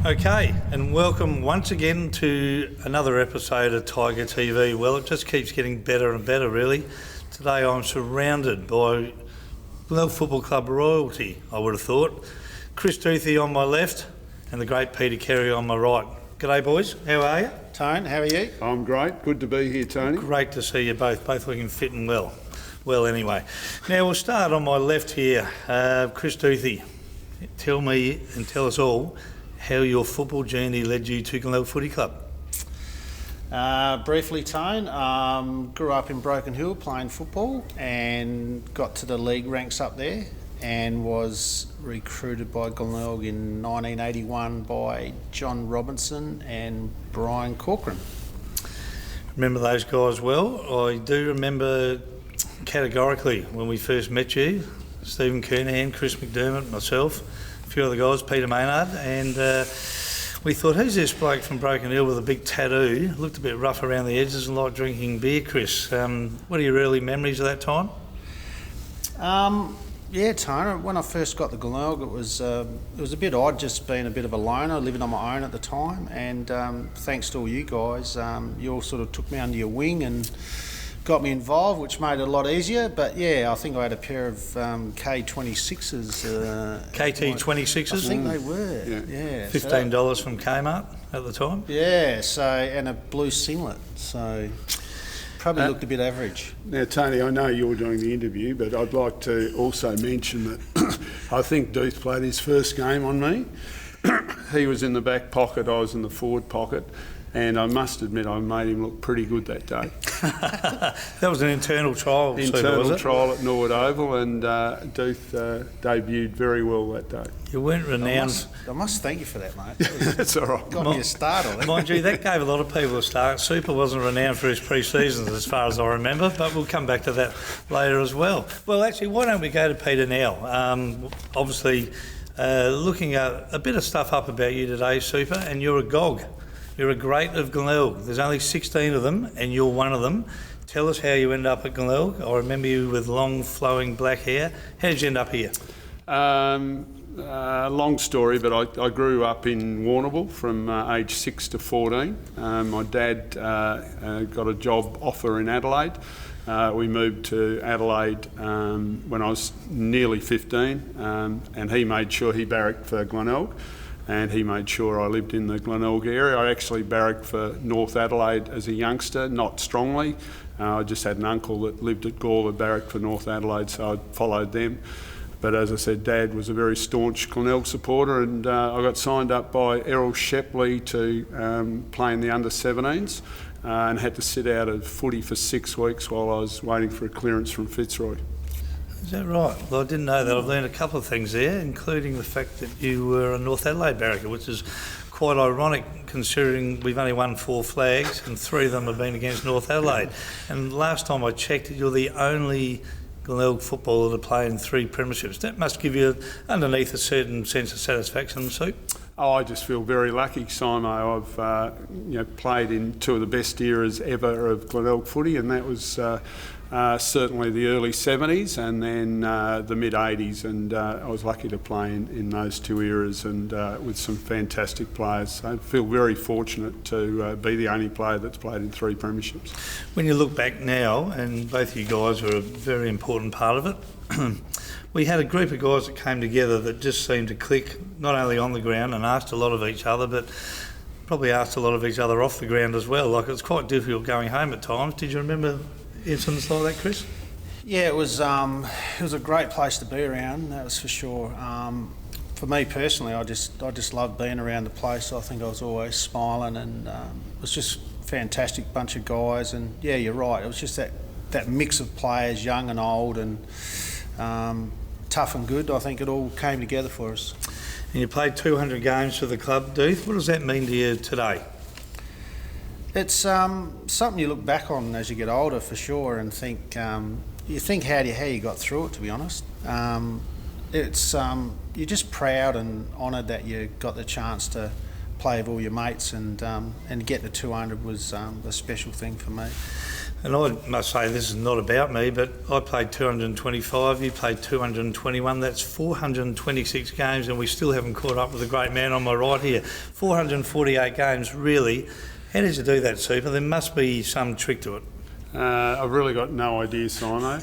Okay, and welcome once again to another episode of Tiger TV. Well, it just keeps getting better and better, really. Today I'm surrounded by Glenelg Football Club royalty, I would have thought. Chris Duthy on my left and the great Peter Carey on my right. G'day, boys. How are you? Tone, how are you? I'm great. Good to be here, Tony. Great to see you both looking fit and well. Well, anyway. Now, we'll start on my left here. Chris Duthy, tell me and tell us all how your football journey led you to Glenelg Footy Club. Briefly, Tone, grew up in Broken Hill playing football and got to the league ranks up there and was recruited by Glenelg in 1981 by John Robinson and Brian Corcoran. Remember those guys well? I do remember categorically when we first met you, Stephen Kernahan, Chris McDermott, myself, a few other guys, Peter Maynard, and we thought, who's this bloke from Broken Hill with a big tattoo? Looked a bit rough around the edges and like drinking beer, Chris. What are your early memories of that time? Yeah, Tone, when I first got to Glenelg, it was a bit odd just being a bit of a loner, living on my own at the time, and thanks to all you guys, you all sort of took me under your wing and got me involved, which made it a lot easier. But yeah, I think I had a pair of K26s. KT26s? I think they were, yeah. $15 from Kmart at the time? Yeah, so, and a blue singlet, so probably looked a bit average. Now, Tony, I know you're doing the interview, but I'd like to also mention that I think Duth played his first game on me. He was in the back pocket, I was in the forward pocket, and I must admit I made him look pretty good that day. That was an internal trial. Internal trial at Norwood Oval, and Duth debuted very well that day. You weren't renowned. I must thank you for that, mate. That's all right. Got me a start on it. Mind you, that gave a lot of people a start. Super wasn't renowned for his pre-seasons as far as I remember, but we'll come back to that later as well. Well, actually, why don't we go to Peter now? Obviously, looking at a bit of stuff up about you today, Super, and you're a GOG. You're a great of Glenelg. There's only 16 of them, and you're one of them. Tell us how you end up at Glenelg. I remember you with long, flowing black hair. How did you end up here? Long story, but I grew up in Warrnambool from age 6 to 14. My dad got a job offer in Adelaide. We moved to Adelaide when I was nearly 15, and he made sure he barracked for Glenelg. And he made sure I lived in the Glenelg area. I actually barracked for North Adelaide as a youngster, not strongly. I just had an uncle that lived at Gawler that barracked for North Adelaide, so I followed them. But as I said, Dad was a very staunch Glenelg supporter, and I got signed up by Errol Shepley to play in the under-17s and had to sit out of footy for 6 weeks while I was waiting for a clearance from Fitzroy. Is that right? Well, I didn't know that. I've learned a couple of things there, including the fact that you were a North Adelaide barracker, which is quite ironic considering we've only won 4 flags and 3 of them have been against North Adelaide. And last time I checked, you're the only Glenelg footballer to play in 3 premierships. That must give you, underneath, a certain sense of satisfaction, Sue. Oh, I just feel very lucky, Simo. I've played in 2 of the best eras ever of Glenelg footy, and that was certainly the early 70s and then the mid-80s, and I was lucky to play in those 2 eras and with some fantastic players. So I feel very fortunate to be the only player that's played in 3 premierships. When you look back now, and both of you guys were a very important part of it, we had a group of guys that came together that just seemed to click, not only on the ground and asked a lot of each other, but probably asked a lot of each other off the ground as well. Like, it was quite difficult going home at times. Did you remember incidents like that, Chris? Yeah, it was a great place to be around, that was for sure. For me personally, I just loved being around the place. I think I was always smiling, and it was just a fantastic bunch of guys. And yeah, you're right, it was just that mix of players, young and old, and tough and good. I think it all came together for us. And you played 200 games for the club, Duth. What does that mean to you today? It's something you look back on as you get older, for sure, and think you think how you got through it. To be honest, you're just proud and honoured that you got the chance to play with all your mates, and get to 200 was a special thing for me. And I must say, this is not about me, but I played 225, you played 221. That's 426 games, and we still haven't caught up with the great man on my right here. 448 games, really. How did you do that, Super? There must be some trick to it. I've really got no idea, Simo.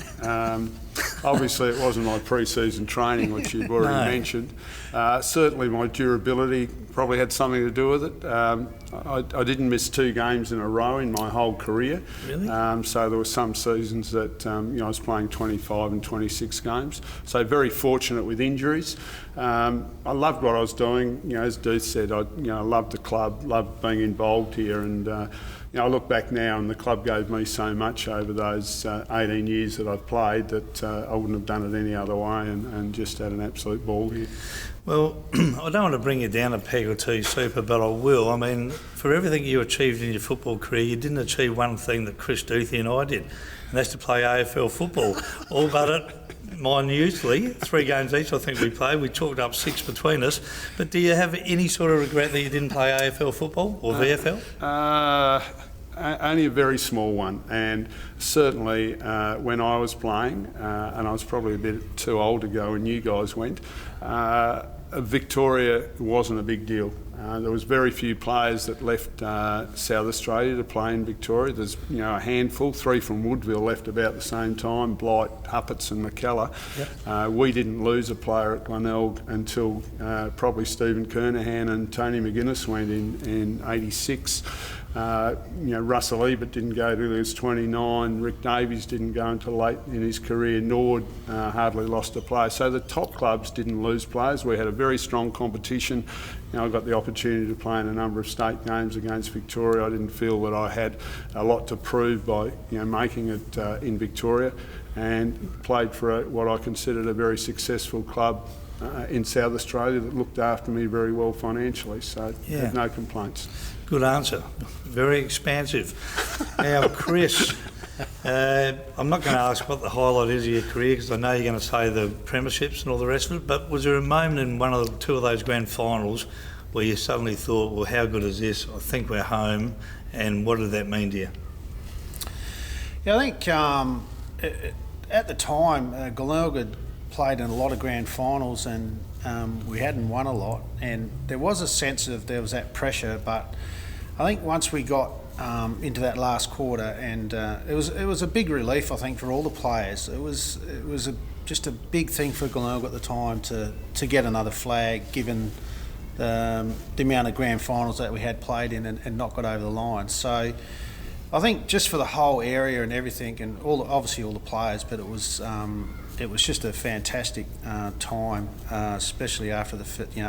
Obviously, it wasn't my pre-season training, which you've already mentioned. Certainly, my durability probably had something to do with it. I didn't miss 2 games in a row in my whole career. Really? So there were some seasons that I was playing 25 and 26 games. So very fortunate with injuries. I loved what I was doing. As Duthy said, I loved the club, loved being involved here, and I look back now, and the club gave me so much over those 18 years that I've played that I wouldn't have done it any other way, and just had an absolute ball here. Well, I don't want to bring you down a peg or two, Super, but I will. I mean, for everything you achieved in your football career, you didn't achieve one thing that Chris Duthy and I did, and that's to play AFL football. All but it. Minutely, 3 games each I think we played. We chalked up 6 between us. But do you have any sort of regret that you didn't play AFL football or VFL? Only a very small one, and certainly when I was playing, and I was probably a bit too old to go when you guys went, Victoria wasn't a big deal. There was very few players that left South Australia to play in Victoria. There's a handful, 3 from Woodville left about the same time, Blight, Huppets and McKellar. Yep. We didn't lose a player at Glenelg until probably Stephen Kernahan and Tony McGuinness went in 86. Russell Ebert didn't go till he was 29. Rick Davies didn't go until late in his career. Nord hardly lost a player. So the top clubs didn't lose players. We had a very strong competition. I got the opportunity to play in a number of state games against Victoria. I didn't feel that I had a lot to prove by making it in Victoria, and played for what I considered a very successful club in South Australia that looked after me very well financially. So I had no complaints. Good answer. Very expansive. Now, Chris, I'm not going to ask what the highlight is of your career, because I know you're going to say the premierships and all the rest of it, but was there a moment in one of the 2 of those grand finals where you suddenly thought, well, how good is this? I think we're home, and what did that mean to you? Yeah, I think at the time, Glenelg had played in a lot of grand finals, and we hadn't won a lot, and there was a sense of there was that pressure, but I think once we got into that last quarter, and it was a big relief, I think, for all the players. It was just a big thing for Glenelg at the time to get another flag, given the amount of grand finals that we had played in and not got over the line. So I think just for the whole area and everything, and obviously all the players, but it was just a fantastic time, especially after the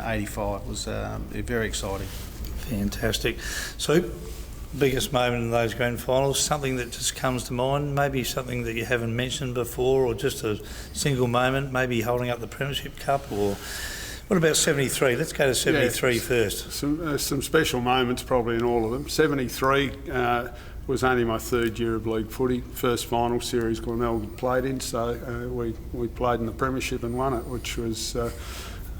85. It was very exciting. Fantastic. So, biggest moment in those grand finals, something that just comes to mind, maybe something that you haven't mentioned before, or just a single moment, maybe holding up the Premiership Cup, or what about 73? Let's go to 73 first. Some special moments probably in all of them. 73 was only my 3rd year of league footy, first final series Glenelg played in, so we played in the Premiership and won it, which was...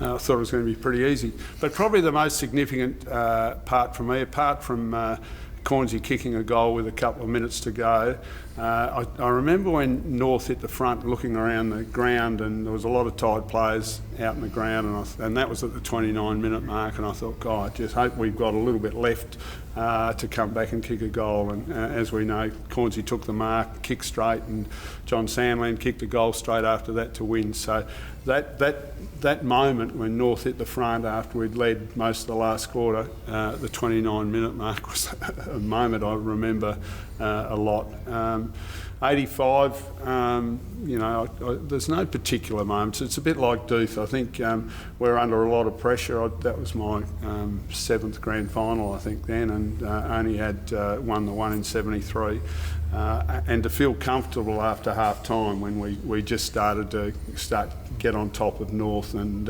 I thought it was going to be pretty easy. But probably the most significant part for me, apart from Cornsey kicking a goal with a couple of minutes to go, I remember when North hit the front, looking around the ground, and there was a lot of tired players out in the ground, and that was at the 29-minute mark, and I thought, God, I just hope we've got a little bit left to come back and kick a goal. And as we know, Cornsey took the mark, kicked straight, and John Sandland kicked a goal straight after that to win. So that moment when North hit the front after we'd led most of the last quarter, the 29-minute mark, was a moment I remember a lot. 85, there's no particular moments. It's a bit like Duthy. I think we're under a lot of pressure. That was my 7th grand final, I think, then, and only had won the one in 73. And to feel comfortable after half time when we just started to get on top of North, and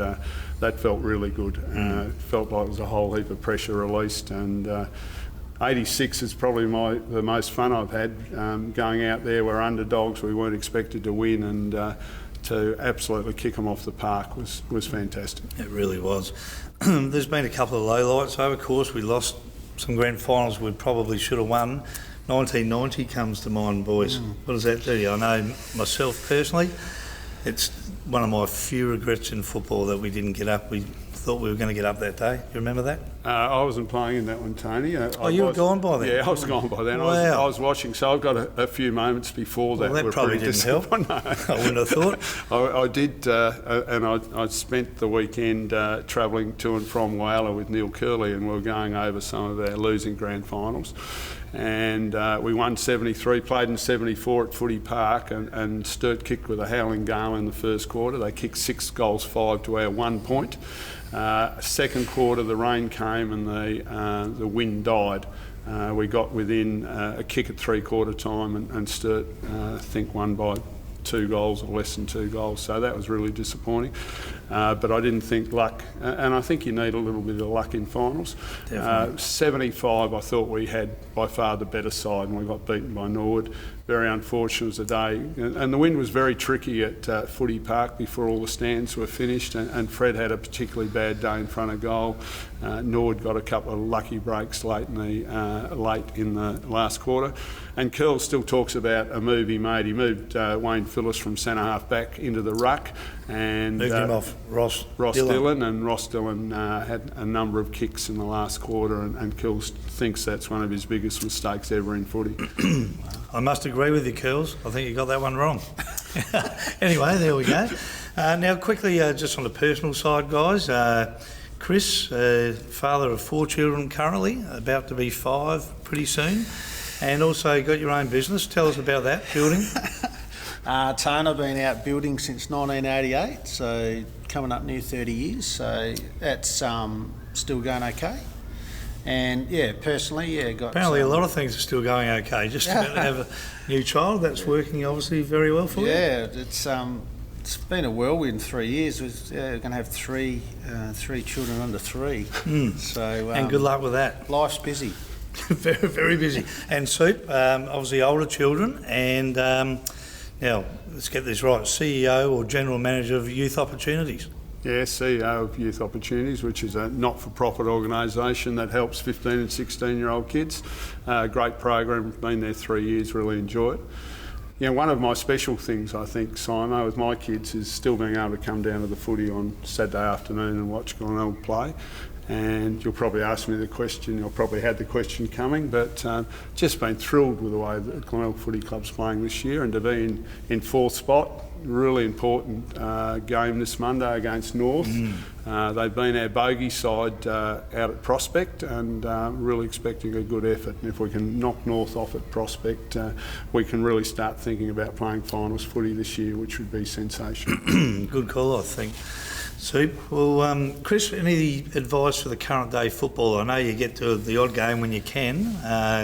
that felt really good. It felt like it was a whole heap of pressure released, and 86 is probably the most fun I've had, going out there. We're underdogs, we weren't expected to win, and to absolutely kick them off the park was fantastic. It really was. There's been a couple of lowlights, though. Of course, we lost some grand finals we probably should have won. 1990 comes to mind, boys. What does that do to you? I know myself personally, it's one of my few regrets in football that we didn't get up. We thought we were going to get up that day. You remember that? I wasn't playing in that one, Tony. You were gone by then? Yeah, I was gone by then. Wow. I was watching, so I've got a few moments before that. Well, that were probably pretty didn't help. No. I wouldn't have thought. I did, and I spent the weekend travelling to and from Whyalla with Neil Curley, and we were going over some of our losing grand finals. And we won 73, played in 74 at Footy Park, and Sturt kicked with a howling gale in the first quarter. They kicked 6 goals, 5 to our 1 point. Second quarter, the rain came and the wind died. We got within a kick at 3/4 time, and Sturt, I think, won by 2 goals or less than 2 goals. So that was really disappointing. But I didn't think luck, and I think you need a little bit of luck in finals. 75, I thought we had by far the better side, and we got beaten by Norwood. Very unfortunate as a day, and the wind was very tricky at Footy Park before all the stands were finished, and Fred had a particularly bad day in front of goal. Norwood got a couple of lucky breaks late in the last quarter, and Curl still talks about a move he made. He moved Wayne Phillips from centre half back into the ruck, and moved him off Ross Dillon, and Ross Dillon had a number of kicks in the last quarter, and Curl thinks that's one of his biggest mistakes ever in footy. I must agree with you, Curls. I think you got that one wrong. Anyway, there we go. Now, quickly, just on the personal side, guys. Chris, father of 4 children currently, about to be 5 pretty soon, and also got your own business. Tell us about that, building. Tone, I've been out building since 1988, so coming up near 30 years, so that's still going okay. And yeah, personally, got... Apparently a lot of things are still going okay. Just about to have a new child, that's working obviously very well for you. Yeah, it's been a whirlwind 3 years. We're going to have three children under 3. So and good luck with that. Life's busy. Very, very busy. And Soup, obviously older children, and now let's get this right, CEO or General Manager of Youth Opportunities. Yeah, CEO of Youth Opportunities, which is a not-for-profit organisation that helps 15 and 16-year-old kids. Great program, been there 3 years, really enjoy it. You know, one of my special things, I think, Simo, with my kids is still being able to come down to the footy on Saturday afternoon and watch Glenelg play. And you'll probably ask me the question, you'll probably had the question coming, but just been thrilled with the way that Glenelg Footy Club's playing this year, and to be in 4th spot. Really important game this Monday against North. They've been our bogey side out at Prospect, and really expecting a good effort. And if we can knock North off at Prospect, we can really start thinking about playing finals footy this year, which would be sensational. Good call, I think. Soup. Well, Chris, any advice for the current day footballer? I know you get to the odd game when you can,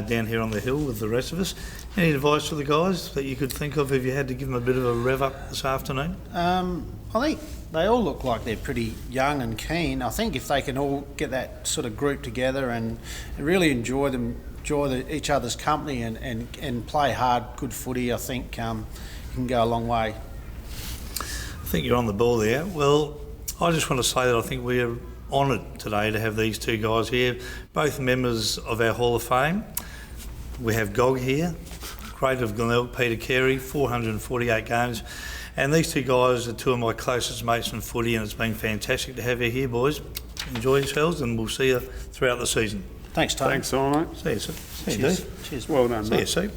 down here on the hill with the rest of us. Any advice for the guys that you could think of if you had to give them a bit of a rev up this afternoon? I think they all look like they're pretty young and keen. I think if they can all get that sort of group together and really enjoy each other's company and play hard, good footy, I think you can go a long way. I think you're on the ball there. Well, I just want to say that I think we're honoured today to have these 2 guys here, both members of our Hall of Fame. We have Gog here, great of Glenelg, Peter Carey, 448 games. And these 2 guys are 2 of my closest mates in footy, and it's been fantastic to have you here, boys. Enjoy yourselves, and we'll see you throughout the season. Thanks, Tony. Thanks, Simo. See you, sir. See you, Cheers. Dave. Cheers. Well done, See mate. you, Soup.